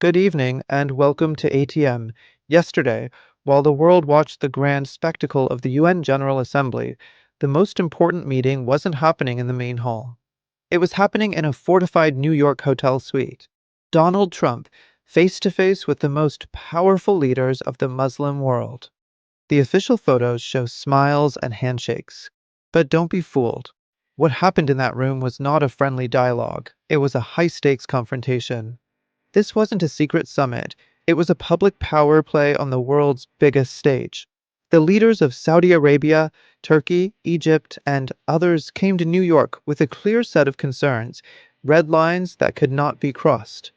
Good evening and welcome to ATM. Yesterday, while the world watched the grand spectacle of the UN General Assembly, the most important meeting wasn't happening in the main hall. It was happening in a fortified New York hotel suite. Donald Trump, face to face with the most powerful leaders of the Muslim world. The official photos show smiles and handshakes. But don't be fooled. What happened in that room was not a friendly dialogue, it was a high stakes confrontation. This wasn't a secret summit, it was a public power play on the world's biggest stage. The leaders of Saudi Arabia, Turkey, Egypt, and others came to New York with a clear set of concerns, red lines that could not be crossed.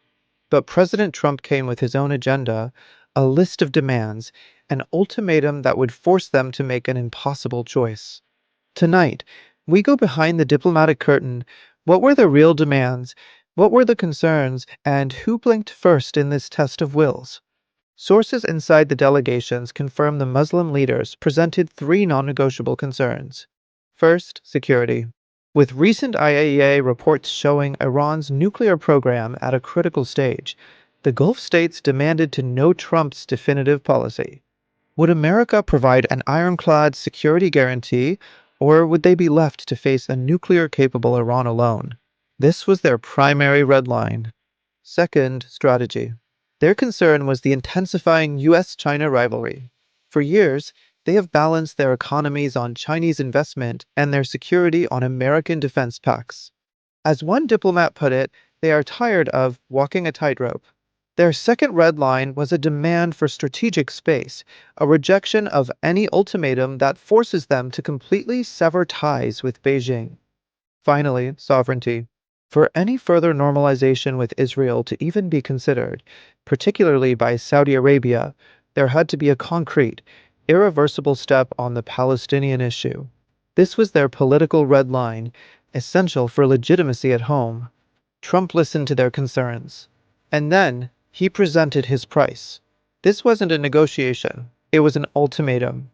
But President Trump came with his own agenda, a list of demands, an ultimatum that would force them to make an impossible choice. Tonight, we go behind the diplomatic curtain. What were the real demands? What were the concerns? And who blinked first in this test of wills? Sources inside the delegations confirm the Muslim leaders presented three non-negotiable concerns. First, security. With recent IAEA reports showing Iran's nuclear program at a critical stage, the Gulf states demanded to know Trump's definitive policy. Would America provide an ironclad security guarantee, or would they be left to face a nuclear-capable Iran alone? This was their primary red line. Second, strategy. Their concern was the intensifying US-China rivalry. For years, they have balanced their economies on Chinese investment and their security on American defense pacts. As one diplomat put it, they are tired of walking a tightrope. Their second red line was a demand for strategic space, a rejection of any ultimatum that forces them to completely sever ties with Beijing. Finally, sovereignty. For any further normalization with Israel to even be considered, particularly by Saudi Arabia, there had to be a concrete, irreversible step on the Palestinian issue. This was their political red line, essential for legitimacy at home. Trump listened to their concerns. And then, he presented his price. This wasn't a negotiation, it was an ultimatum.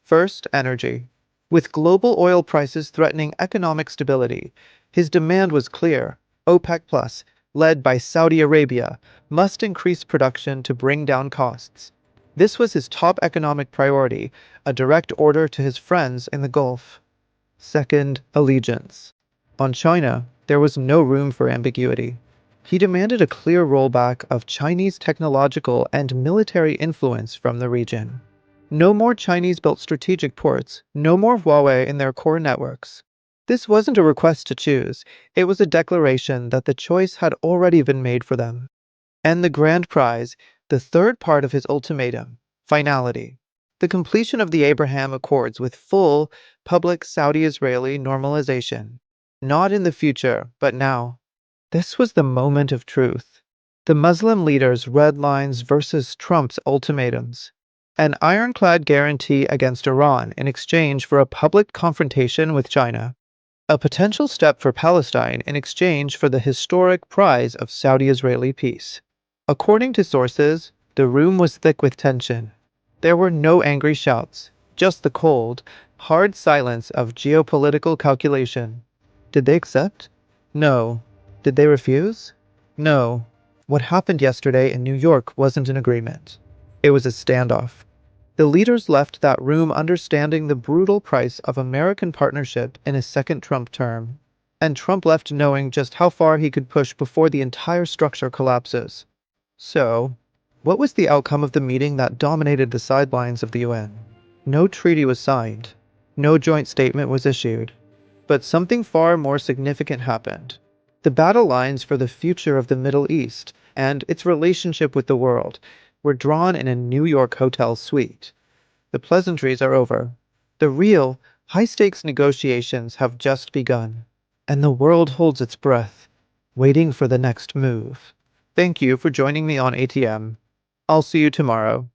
First, energy. With global oil prices threatening economic stability, his demand was clear. OPEC Plus, led by Saudi Arabia, must increase production to bring down costs. This was his top economic priority, a direct order to his friends in the Gulf. Second, allegiance. On China, there was no room for ambiguity. He demanded a clear rollback of Chinese technological and military influence from the region. No more Chinese-built strategic ports, no more Huawei in their core networks. This wasn't a request to choose, it was a declaration that the choice had already been made for them. And the grand prize, the third part of his ultimatum, finality. The completion of the Abraham Accords with full, public Saudi-Israeli normalization. Not in the future, but now. This was the moment of truth. The Muslim leaders' red lines versus Trump's ultimatums. An ironclad guarantee against Iran in exchange for a public confrontation with China. A potential step for Palestine in exchange for the historic prize of Saudi-Israeli peace. According to sources, the room was thick with tension. There were no angry shouts, just the cold, hard silence of geopolitical calculation. Did they accept? No. Did they refuse? No. What happened yesterday in New York wasn't an agreement. It was a standoff. The leaders left that room understanding the brutal price of American partnership in a second Trump term. And Trump left knowing just how far he could push before the entire structure collapses. So, what was the outcome of the meeting that dominated the sidelines of the UN? No treaty was signed. No joint statement was issued. But something far more significant happened. The battle lines for the future of the Middle East and its relationship with the world were drawn in a New York hotel suite. The pleasantries are over. The real, high-stakes negotiations have just begun. And the world holds its breath, waiting for the next move. Thank you for joining me on ATM. I'll see you tomorrow.